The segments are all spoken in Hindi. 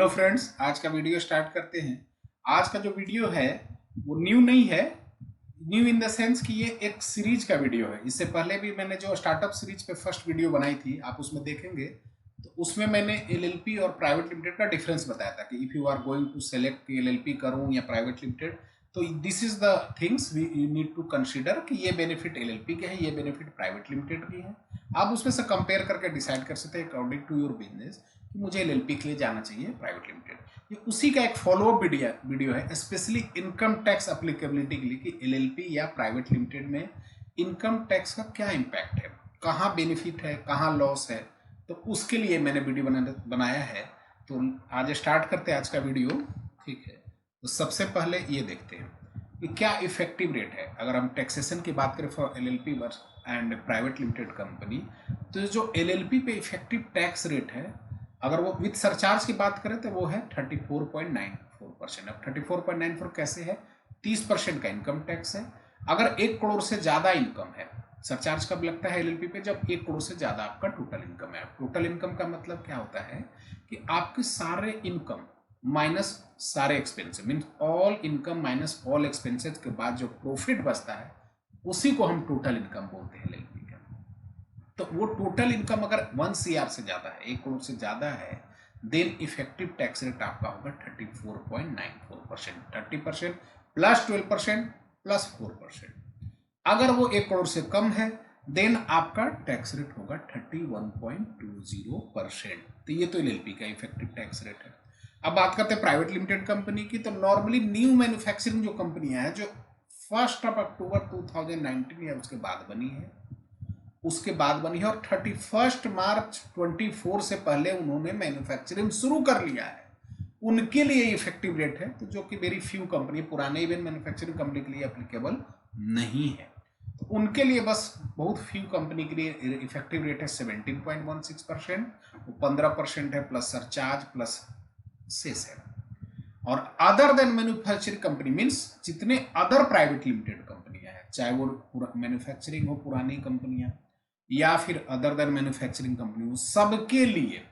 हेलो फ्रेंड्स, आज का वीडियो स्टार्ट करते हैं। आज का जो वीडियो है वो न्यू नहीं है। न्यू इन द सेंस कि ये एक सीरीज का वीडियो है। इससे पहले भी मैंने जो स्टार्टअप सीरीज पे फर्स्ट वीडियो बनाई थी, आप उसमें देखेंगे तो उसमें मैंने एलएलपी और प्राइवेट लिमिटेड का डिफरेंस बताया था कि if you are going to select LLP करूं या प्राइवेट लिमिटेड, तो this is the things we you need to consider कि ये बेनिफिट एलएलपी के हैं, ये बेनिफिट प्राइवेट लिमिटेड की है। आप उसमें से कंपेयर करके डिसाइड कर सकते हैं अकॉर्डिंग टू योर बिजनेस कि मुझे एलएलपी के लिए जाना चाहिए प्राइवेट लिमिटेड। ये उसी का एक फॉलोअप वीडियो है, स्पेशली इनकम टैक्स अप्लीकेबिलिटी के लिए कि एलएलपी या प्राइवेट लिमिटेड में इनकम टैक्स का क्या इम्पैक्ट है, कहाँ बेनिफिट है, कहाँ लॉस है। तो उसके लिए मैंने वीडियो बनाया है। तो आज स्टार्ट करते हैं आज का वीडियो। ठीक है, तो सबसे पहले ये देखते हैं कि क्या इफेक्टिव रेट है। अगर हम टैक्सेशन की बात करें for LLP and private limited company, तो जो एलएलपी पे इफेक्टिव टैक्स रेट है, अगर वो विथ सरचार्ज की बात करें तो वो है 34.94%। अब 34.94 कैसे है? 30% का इनकम टैक्स है। अगर 1 करोड़ से ज्यादा इनकम है, सरचार्ज कब लगता है एलएलपी पे? जब 1 करोड़ से ज्यादा आपका टोटल इनकम है। टोटल इनकम का मतलब क्या होता है कि आपके सारे इनकम माइनस सारे expenses, means all income minus all expenses के बाद जो प्रॉफिट बचता है उसी को हम टोटल इनकम बोलते हैं एलएलपी का। तो वो टोटल इनकम अगर 1 CR से ज्यादा है, 1 करोड़ से ज्यादा है, देन इफेक्टिव टैक्स रेट आपका होगा 34.94%। 30% प्लस 12% प्लस 4%। अगर वो 1 करोड़ से कम है देन आपका टैक्स रेट होगा 31.20%। तो ये तो एलएलपी का इफेक्टिव टैक्स रेट है। अब बात करते हैं प्राइवेट लिमिटेड कंपनी की। तो नॉर्मली न्यू मैन्युफैक्चरिंग जो कंपनियां हैं, जो 1 अक्टूबर 2019 या उसके बाद बनी है, और 31 मार्च 24 से पहले उन्होंने मैन्युफैक्चरिंग शुरू कर लिया है, उनके लिए इफेक्टिव रेट है। तो जो कि वेरी फ्यू कंपनी, पुराने इवन मैन्युफैक्चरिंग कंपनी के लिए एप्लीकेबल नहीं है। तो उनके लिए बस बहुत फ्यू कंपनी के लिए इफेक्टिव रेट है 17.16%। वो 15% है प्लस सरचार्ज प्लस सेस है। और other than manufacturing company means जितने अदर प्राइवेट लिमिटेड कंपनियां हैं, चाहे वो मैन्युफैक्चरिंग हो पुरानी कंपनियां या फिर अदर देन मैन्युफैक्चरिंग कंपनी, सबके लिए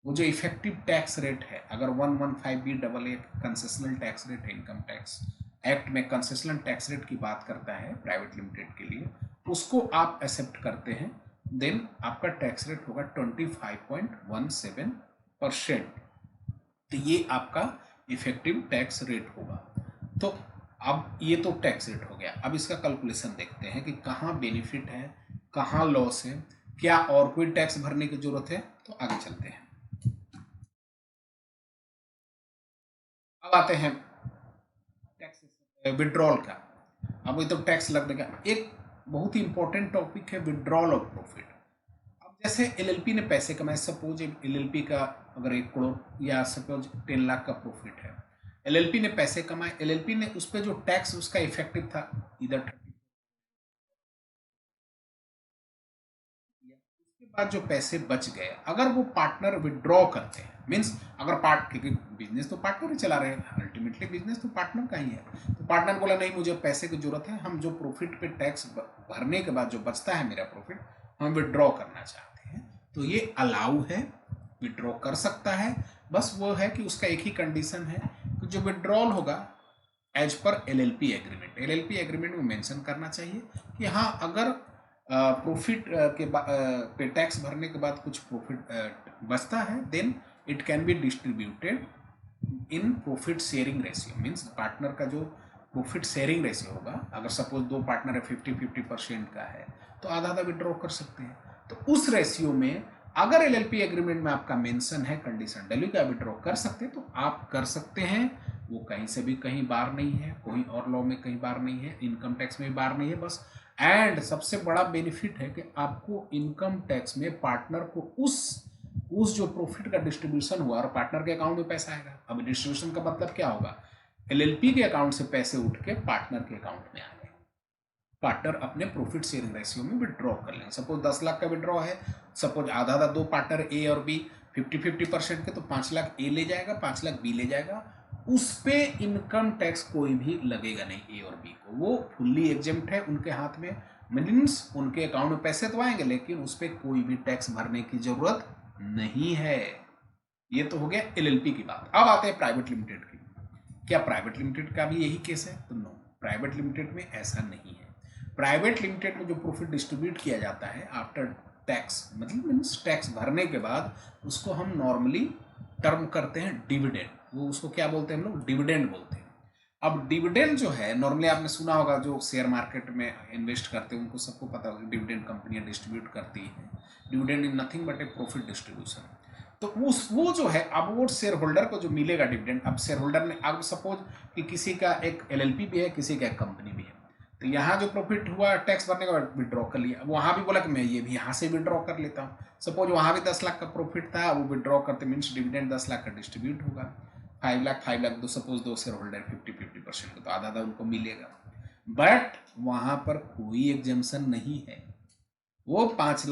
वो जो इफेक्टिव टैक्स रेट है, अगर 115B कंसेशनल टैक्स रेट है, इनकम टैक्स एक्ट में कंसेशनल टैक्स रेट की बात करता है प्राइवेट लिमिटेड के लिए, उसको आप एक्सेप्ट करते हैं, देन आपका टैक्स रेट होगा 25.17%। तो ये आपका इफेक्टिव टैक्स रेट होगा। तो अब ये तो टैक्स रेट हो गया। अब इसका कैलकुलेशन देखते हैं कि कहाँ बेनिफिट है, कहाँ लॉस है, क्या और कोई टैक्स भरने की जरूरत है। तो आगे चलते हैं। अब आते हैं टैक्स विड्रॉल का। अब ये तो टैक्स लगने का एक बहुत ही इंपॉर्टेंट टॉपिक है, विड्रॉल ऑफ प्रॉफिट। अब जैसे एलएलपी ने पैसे कमाए, सपोज एलएलपी का अगर 1 करोड़ या सपोज 10 लाख का प्रॉफिट है, एलएलपी ने पैसे कमाए, एलएलपी ने उस पर जो टैक्स उसका इफेक्टिव था इधर 30, उसके बाद जो पैसे बच गए अगर वो पार्टनर विड्रॉ करते हैं, मीन्स अगर क्योंकि बिजनेस तो पार्टनर ही चला रहे हैं, अल्टीमेटली बिजनेस तो पार्टनर का ही है। तो पार्टनर बोला नहीं मुझे पैसे की जरूरत है, हम जो प्रॉफिट पे टैक्स भरने के बाद जो बचता है मेरा प्रॉफिट, हम विड्रॉ करना चाहते हैं, तो ये अलाउ है, विड्रॉ कर सकता है। बस वो है कि उसका एक ही कंडीशन है कि जो विड्रॉल होगा as per LLP agreement, LLP agreement में मेंशन करना चाहिए कि हाँ अगर प्रॉफिट के पे टैक्स भरने के बाद कुछ प्रॉफिट बचता है, then it can be distributed in profit sharing ratio. Means partner का जो प्रॉफिट शेयरिंग रेशियो होगा, अगर सपोज 2 पार्टनर है 50-50% का है, तो आधा आधा विड्रॉ कर सकते हैं। तो उस रेशियो में अगर एलएलपी एग्रीमेंट में आपका मेंशन है कंडीशन डैल्यू का विड्रॉ कर सकते हैं, तो आप कर सकते हैं। वो कहीं से भी कहीं बार नहीं है, कोई और लॉ में कहीं बार नहीं है, इनकम टैक्स में भी बार नहीं है बस। एंड सबसे बड़ा बेनिफिट है कि आपको इनकम टैक्स में पार्टनर को उस जो प्रॉफिट का डिस्ट्रीब्यूशन हुआ और पार्टनर के अकाउंट में पैसा आएगा। अब डिस्ट्रीब्यूशन का मतलब क्या होगा? एलएलपी के अकाउंट से पैसे उठ के पार्टनर के अकाउंट में आ गए, पार्टनर अपने प्रॉफिट शेयरिंग रेशियो में विड्रॉ कर लें। सपोज 10 लाख का विड्रॉ है, सपोज आधा आधा 2 पार्टनर ए और बी 50-50% के, तो 5 लाख ए ले जाएगा, 5 लाख बी ले जाएगा। उस पे इनकम टैक्स कोई भी लगेगा नहीं ए और बी को, वो फुल्ली एग्जेम्प्ट है उनके हाथ में, मीन्स उनके अकाउंट में पैसे तो आएंगे लेकिन उस पर कोई भी टैक्स भरने की जरूरत नहीं है। ये तो हो गया एलएलपी की बात। अब आते हैं प्राइवेट लिमिटेड की। क्या प्राइवेट लिमिटेड का भी यही केस है? तो नो, प्राइवेट लिमिटेड में ऐसा नहीं है। प्राइवेट लिमिटेड में जो प्रॉफिट डिस्ट्रीब्यूट किया जाता है आफ्टर टैक्स, मतलब मीन्स टैक्स भरने के बाद, उसको हम नॉर्मली टर्म करते हैं डिविडेंड। वो उसको क्या बोलते हैं हम लोग? डिविडेंड बोलते हैं। अब डिविडेंड जो है, नॉर्मली आपने सुना होगा, जो शेयर मार्केट में इन्वेस्ट करते हैं उनको सबको पता होगा डिविडेंड कंपनियां डिस्ट्रीब्यूट करती हैं। Dividend is nothing but A profit distribution. तो उस वो जो है, अब वो शेयर होल्डर को जो मिलेगा डिविडेंड, अब शेयर होल्डर ने, अब सपोज कि किसी का एक एलएलपी भी है, किसी का एक कंपनी भी है, तो यहाँ जो प्रॉफिट हुआ टैक्स भरने के बाद विड्रॉ कर लिया। अब वहाँ भी बोला कि मैं ये भी यहाँ से विड्रॉ कर लेता हूँ। सपोज वहाँ भी 10 लाख का प्रॉफिट था, वो विड्रॉ करते मीन्स डिविडेंड 10 लाख का डिस्ट्रीब्यूट होगा। 5 लाख दो, सपोज दो शेयर होल्डर 50-50% को, तो आधा आधा उनको मिलेगा। बट वहाँ पर कोई एग्जेम्पशन नहीं है। वो 5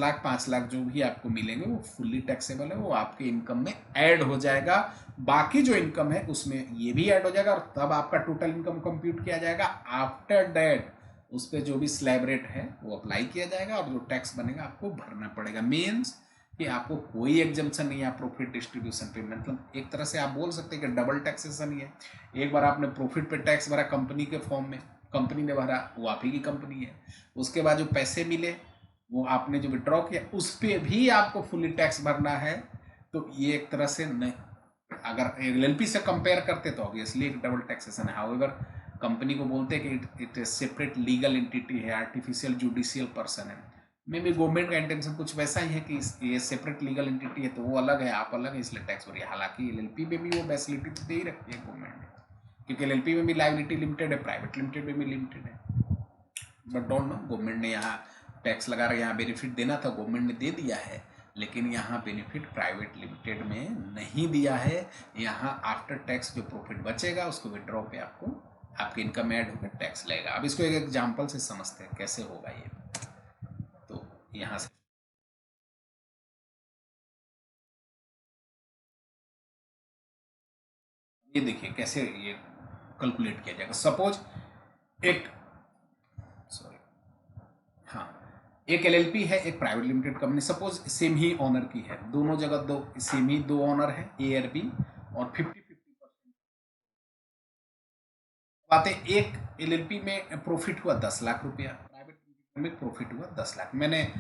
लाख जो भी आपको मिलेंगे वो फुल्ली टैक्सेबल है, वो आपके इनकम में ऐड हो जाएगा। बाकी जो इनकम है उसमें ये भी ऐड हो जाएगा, और तब आपका टोटल इनकम कंप्यूट किया जाएगा। आफ्टर दैट उस पर जो भी स्लैब रेट है वो अप्लाई किया जाएगा, और जो टैक्स बनेगा आपको भरना पड़ेगा। मीन्स कि आपको कोई एग्जम्पशन नहीं है प्रॉफिट डिस्ट्रीब्यूशन पे। मतलब एक तरह से आप बोल सकते हैं कि डबल टैक्सेशन ही है। एक बार आपने प्रॉफिट पे टैक्स भरा कंपनी के फॉर्म में, कंपनी ने भरा, वो आप ही की कंपनी है। उसके बाद जो पैसे मिले, वो आपने जो विड्रॉ किया, उस पर भी आपको फुली टैक्स भरना है। तो ये एक तरह से नहीं, अगर एलएलपी से कंपेयर करते तो ऑब्वियसली एक डबल टैक्सेशन है। हाउएवर कंपनी को बोलते हैं कि इट सेपरेट लीगल एंटिटी है, आर्टिफिशियल जुडिशियल पर्सन है। मे बी गवर्नमेंट का इंटेंशन कुछ वैसा ही है कि ये सेपरेट लीगल एंटिटी है, तो वो अलग है, आप अलग है, इसलिए टैक्स भरिए। हालांकि एलएलपी में भी वो फैसिलिटी तो दे ही रखती है गवर्नमेंट, क्योंकि एलएलपी में भी लायबिलिटी लिमिटेड है, प्राइवेट लिमिटेड में भी लिमिटेड है। बट डोंट नो, गवर्नमेंट ने यहाँ टैक्स लगा रहा है, यहाँ बेनिफिट देना था, गवर्नमेंट ने दे दिया है। लेकिन यहाँ बेनिफिट प्राइवेट लिमिटेड में नहीं दिया है। यहाँ आफ्टर टैक्स जो प्रॉफिट बचेगा उसको विड्रॉ पे आपको आपके इनकम ऐड होकर टैक्स लगेगा। अब इसको एक एग्जांपल से समझते हैं कैसे होगा ये। तो यहाँ से ये देखिए कैसे ये कैलकुलेट किया जाएगा। सपोज एक, सॉरी, हाँ, एक एलएलपी है, एक private limited company, suppose same ही ऑनर की है, दोनों जगह दो सेम ही दो ऑनर है, ए और बी, और 50-50%। बातें, एक एलएलपी में प्रॉफिट हुआ 10 लाख रुपया, प्राइवेट में प्रॉफिट हुआ 10 लाख। मैंने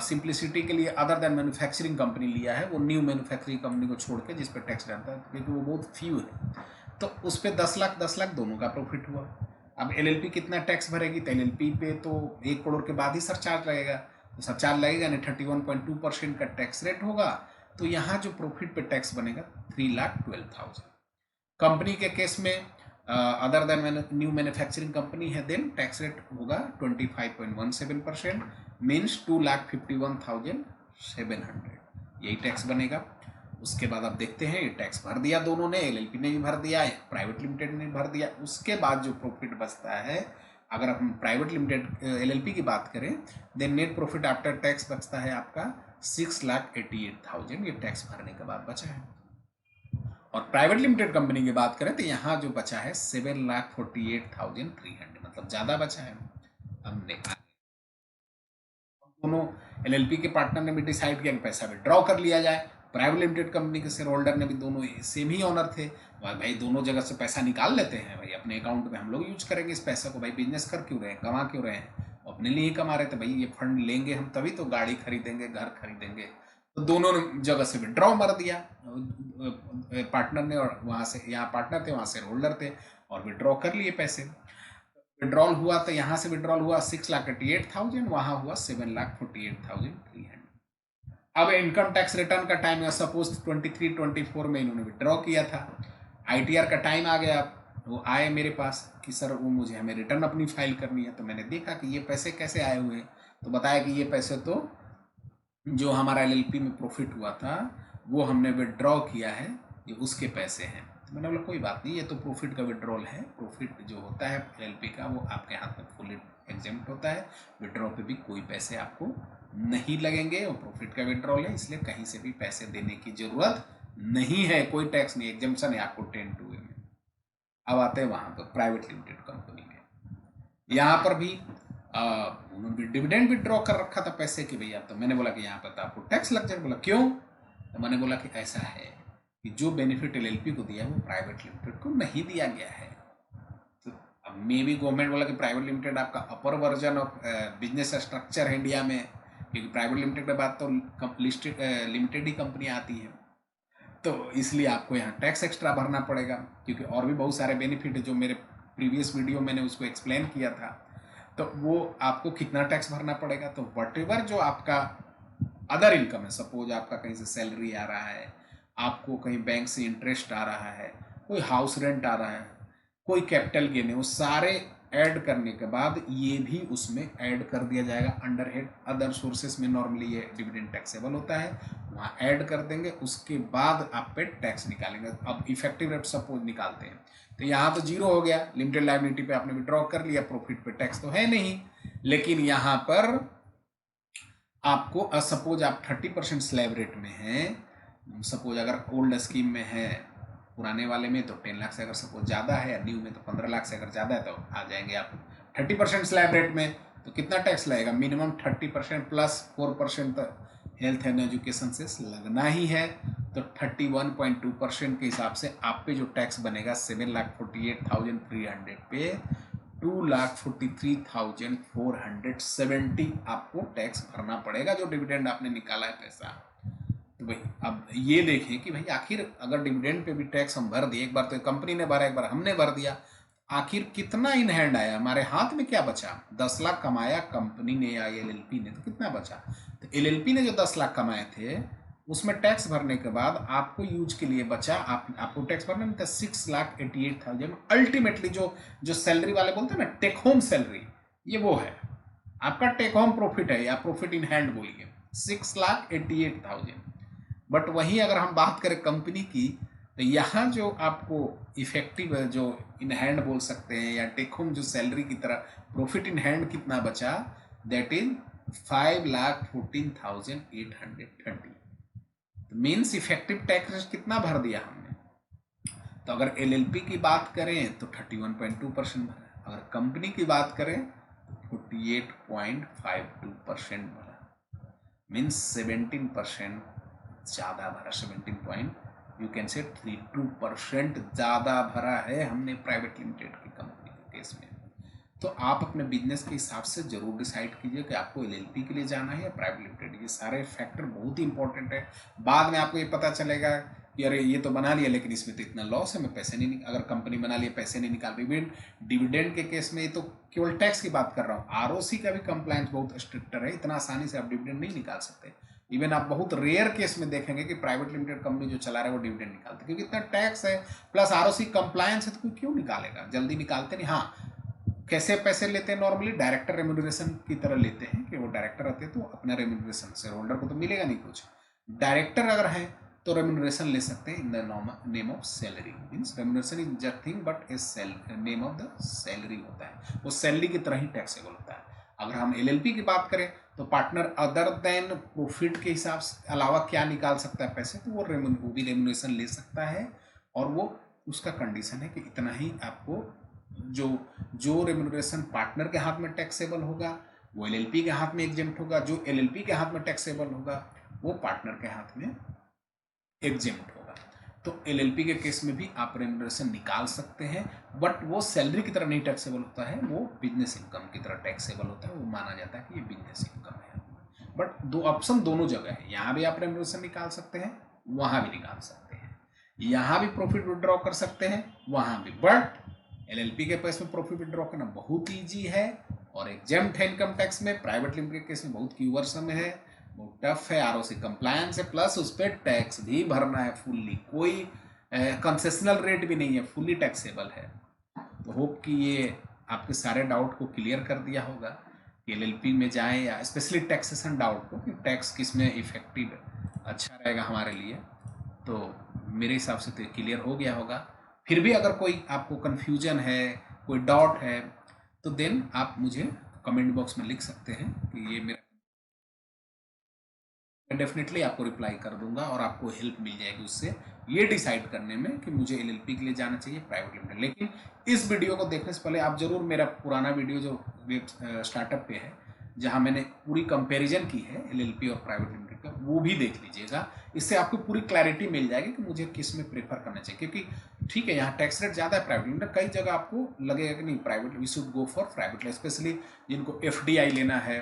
सिंप्लिसिटी के लिए अदर देन मैन्युफैक्चरिंग कंपनी लिया है, वो न्यू मैन्युफैक्चरिंग कंपनी को छोड़ के, जिस पर टैक्स रहता है, क्योंकि वो बहुत फ्यू है। तो उस पर 10 लाख दोनों का प्रॉफिट हुआ। अब एलएलपी कितना टैक्स भरेगी? तो एलएलपी पे तो 1 करोड़ के बाद ही सरचार्ज लगेगा, तो सरचार्ज लगेगा नहीं, 31.2% का टैक्स रेट होगा। तो यहाँ जो प्रॉफिट पे टैक्स बनेगा 3,12,000। कंपनी के केस में other than new manufacturing company है, देन टैक्स रेट होगा 25.17%, मीन्स 2,51,700, यही टैक्स बनेगा। उसके बाद आप देखते हैं ये टैक्स भर दिया दोनों ने, एलएलपी ने भी भर दिया, प्राइवेट लिमिटेड ने भर दिया। उसके बाद जो प्रॉफिट बचता है, अगर हम प्राइवेट लिमिटेड एलएलपी की बात करें, then net profit after tax बचता है आपका 6,88,000, ये टैक्स भरने के बाद बचा है। और प्राइवेट लिमिटेड कंपनी की बात करें तो यहाँ जो बचा है 7,48,300, मतलब ज़्यादा बचा है। हमने दोनों एलएलपी के पार्टनर ने भी डिसाइड किया कि पैसा विड्रॉ कर लिया जाए। प्राइवेट लिमिटेड कंपनी के शेयर होल्डर ने भी, दोनों सेम ही ऑनर थे, भाई दोनों जगह से पैसा निकाल लेते हैं, भाई अपने अकाउंट में हम लोग यूज करेंगे इस पैसा को, भाई बिजनेस कर क्यों रहे हैं, कमा क्यों रहे हैं, अपने लिए ही कमा रहे थे, भाई ये फंड लेंगे हम तभी तो गाड़ी खरीदेंगे, घर खरीदेंगे। तो दोनों जगह से विड्रॉ मार दिया पार्टनर ने, और वहाँ से, यहाँ पार्टनर थे वहाँ शेयर होल्डर थे, और विड्रॉ कर लिए पैसे। विड्रॉल हुआ तो यहाँ से विड्रॉल हुआ 6,88,000, वहाँ हुआ 7,48,300। अब इनकम टैक्स रिटर्न का टाइम है, सपोज 23-24 में इन्होंने विड्रॉ किया था, आईटीआर का टाइम आ गया, वो आए मेरे पास कि सर वो मुझे, हमें रिटर्न अपनी फाइल करनी है। तो मैंने देखा कि ये पैसे कैसे आए हुए हैं, तो बताया कि ये पैसे तो जो हमारा एलएलपी में प्रॉफिट हुआ था वो हमने विड्रॉ किया है, ये उसके पैसे हैं। तो मैंने बोला कोई बात नहीं, ये तो प्रॉफिट का विड्रॉल है, प्रॉफिट जो होता है एलएलपी का वो आपके हाथ में फुली एग्जेम्प्ट होता है, विड्रॉ पे भी कोई पैसे आपको नहीं लगेंगे, और प्रॉफिट का विड्रॉल है, इसलिए कहीं से भी पैसे देने की जरूरत नहीं है, कोई टैक्स नहीं, एग्जेम्पशन है आपको 10(2) में। अब आते हैं वहाँ पर प्राइवेट लिमिटेड कंपनी में, यहाँ पर भी उन्होंने डिविडेंड विड्रॉ कर रखा था पैसे की भैया। तो मैंने बोला कि यहाँ पर तो आपको टैक्स लग जाएगा। बोला क्यों? तो मैंने बोला कि ऐसा है कि जो बेनिफिट एलएलपी को दिया है वो प्राइवेट लिमिटेड को नहीं दिया गया है। तो अब मे भी गवर्नमेंट बोला कि प्राइवेट लिमिटेड आपका अपर वर्जन ऑफ बिजनेस स्ट्रक्चर है इंडिया में, क्योंकि प्राइवेट लिमिटेड के बाद तो लिस्टेड लिमिटेड ही कंपनियाँ आती हैं, तो इसलिए आपको यहाँ टैक्स एक्स्ट्रा भरना पड़ेगा, क्योंकि और भी बहुत सारे बेनिफिट है जो मेरे प्रीवियस वीडियो मैंने उसको एक्सप्लेन किया था। तो वो आपको कितना टैक्स भरना पड़ेगा, तो वटेवर जो आपका अदर इनकम है, सपोज आपका कहीं से सैलरी आ रहा है, आपको कहीं बैंक से इंटरेस्ट आ रहा है, कोई हाउस रेंट आ रहा है, कोई कैपिटल गेन है, वो सारे ऐड करने के बाद ये भी उसमें ऐड कर दिया जाएगा अंडर हेड अदर सोर्सेस में। नॉर्मली ये डिविडेंड टैक्सेबल होता है, वहाँ ऐड कर देंगे, उसके बाद आप पे टैक्स निकालेंगे। अब इफेक्टिव रेट सपोज निकालते हैं तो यहाँ तो जीरो हो गया, लिमिटेड लायबिलिटी पे आपने विड्रॉ कर लिया, प्रॉफिट पे टैक्स तो है नहीं, लेकिन यहाँ पर आपको सपोज आप 30% स्लैब रेट में हैं, सपोज अगर ओल्ड स्कीम में है, पुराने वाले में तो 10 लाख से अगर सपोज ज़्यादा है, या न्यू में तो 15 लाख से अगर ज़्यादा है तो आ जाएंगे आप 30% स्लैब रेट में। तो कितना टैक्स लगेगा, मिनिमम 30% प्लस 4% तो हेल्थ एंड एजुकेशन से लगना ही है, तो 31.2% के हिसाब से आप पे जो टैक्स बनेगा 7,48,300 पे 2,43,470 आपको टैक्स भरना पड़ेगा, जो डिविडेंड आपने निकाला है पैसा। तो भाई अब ये देखें कि भाई आखिर अगर डिविडेंड पे भी टैक्स हम भर दिए, एक बार तो कंपनी ने भरा, एक बार हमने भर दिया, आखिर कितना इन हैंड आया, हमारे हाथ में क्या बचा। 10 लाख कमाया कंपनी ने या एलएलपी ने, तो कितना बचा। तो एलएलपी ने जो 10 लाख कमाए थे उसमें टैक्स भरने के बाद आपको यूज के लिए बचा, आपको टैक्स भरना नहीं था 6,88,000। अल्टीमेटली जो सैलरी वाले बोलते हैं ना टेक होम सैलरी, ये वो है आपका टेक होम प्रॉफिट है, या प्रॉफिट इन हैंड बोलिए 6,88,000। बट वहीं अगर हम बात करें कंपनी की, तो यहाँ जो आपको इफेक्टिव जो इन हैंड बोल सकते हैं या टेक होम जो सैलरी की तरह प्रॉफिट इन हैंड कितना बचा, that is 5,14,830। Means effective tax कितना भर दिया हमने। तो अगर एलएलपी की बात करें तो 31.2% भरा, अगर कंपनी की बात करें तो 48.52% भरा, मीन्स 17% ज़्यादा भरा, 17.32% ज़्यादा भरा है हमने प्राइवेट लिमिटेड की कंपनी के केस में। तो आप अपने बिजनेस के हिसाब से जरूर डिसाइड कीजिए कि आपको एलएलपी के लिए जाना है या प्राइवेट लिमिटेड। ये सारे फैक्टर बहुत ही इंपॉर्टेंट है। बाद में आपको ये पता चलेगा कि अरे ये तो बना लिया लेकिन इसमें तो इतना लॉस है, मैं पैसे नहीं अगर कंपनी बना लिया पैसे नहीं निकाल रही। डिविडेंड के केस में ये तो केवल टैक्स की बात कर रहा हूँ, आरओसी का भी कंप्लायंस बहुत स्ट्रिक्टर है, इतना आसानी से आप डिविडेंड नहीं निकाल सकते। इवन आप बहुत रेयर केस में देखेंगे कि प्राइवेट लिमिटेड कंपनी जो चला रहा है वो डिविडेंड निकालते, क्योंकि इतना टैक्स है प्लस आरओसी कंप्लायंस है, तो कोई क्यों निकालेगा, जल्दी निकालते नहीं। हाँ, कैसे पैसे लेते हैं, नॉर्मली डायरेक्टर रेम्यूनरेशन की तरह लेते हैं कि वो डायरेक्टर रहते हैं तो अपना रेम्यूनरेशन, शेयर होल्डर को तो मिलेगा नहीं कुछ। डायरेक्टर अगर है तो रेम्यूनरेशन ले सकते हैं in the name of salary, means remuneration is just thing but a name of the salary होता है, वो सैलरी की तरह ही टैक्सेबल होता है। अगर हम एलएलपी की बात करें तो पार्टनर अदर देन प्रॉफिट के हिसाब से अलावा क्या निकाल सकता है पैसे, तो वो भी रेम्यूनरेशन ले सकता है, और वो उसका कंडीशन है कि इतना ही आपको जो रेम्यूनरेशन पार्टनर के हाथ में टैक्सेबल होगा वो एलएलपी के हाथ में एग्जेम्प्ट होगा, जो एलएलपी के हाथ में टैक्सेबल होगा वो पार्टनर के हाथ में एग्जेम्प्ट होगा। तो एलएलपी के केस में भी आप रेम्यूनरेशन निकाल सकते हैं, बट वो सैलरी की तरह नहीं टैक्सेबल होता है, वो बिजनेस इनकम की तरह टैक्सेबल होता है, वो माना जाता है कि ये बिजनेस इनकम है। बट दो ऑप्शन दोनों जगह है, यहाँ भी आप रेम्यूनरेशन निकाल सकते हैं, वहाँ भी निकाल सकते हैं, यहाँ भी प्रॉफिट विड्रॉ कर सकते हैं, वहाँ भी। बट एलएलपी के केस में प्रॉफिट विड्रॉ करना बहुत ईजी है और एग्जेम्प्ट है इनकम टैक्स में। प्राइवेट लिमिटेड के केस में बहुत क्यूवर्सम है, बहुत टफ है, आरओसी कंप्लायंस है, प्लस उस पर टैक्स भी भरना है फुल्ली, कोई कंसेशनल रेट भी नहीं है, फुल्ली टैक्सेबल है। तो होप कि ये आपके सारे डाउट को क्लियर कर दिया होगा कि एलएलपी में जाएं, या स्पेशली टैक्सेशन डाउट को कि टैक्स किस में इफेक्टिव अच्छा रहेगा हमारे लिए। तो मेरे हिसाब से तो क्लियर हो गया होगा। फिर भी अगर कोई आपको कन्फ्यूजन है, कोई डाउट है, तो देन आप मुझे कमेंट बॉक्स में लिख सकते हैं कि ये मेरा, डेफिनेटली आपको रिप्लाई कर दूंगा और आपको हेल्प मिल जाएगी उससे ये डिसाइड करने में कि मुझे एलएलपी के लिए जाना चाहिए प्राइवेट लिमिटेड। लेकिन इस वीडियो को देखने से पहले आप जरूर मेरा पुराना वीडियो जो वेब स्टार्टअप पे है, जहां मैंने पूरी कंपैरिजन की है एलएलपी और प्राइवेट लिमिटेड का, वो भी देख लीजिएगा। इससे आपको पूरी क्लैरिटी मिल जाएगी कि मुझे किस में प्रेफर करना चाहिए, क्योंकि ठीक है यहाँ टैक्स रेट ज़्यादा है प्राइवेट लिमिटेड, कई जगह आपको लगेगा कि नहीं private, we should go for private, specially जिनको FDI लेना है,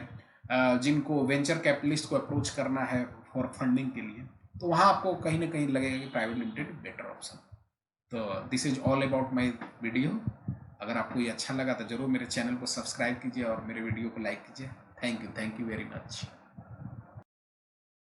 जिनको वेंचर कैपिटलिस्ट को अप्रोच करना है फॉर फंडिंग के लिए, तो वहाँ आपको कहीं ना कहीं लगेगा कि प्राइवेट लिमिटेड बेटर ऑप्शन। तो this is all about my video. अगर आपको ये अच्छा लगा तो जरूर मेरे चैनल को सब्सक्राइब कीजिए और मेरे वीडियो को लाइक कीजिए। Thank you very much.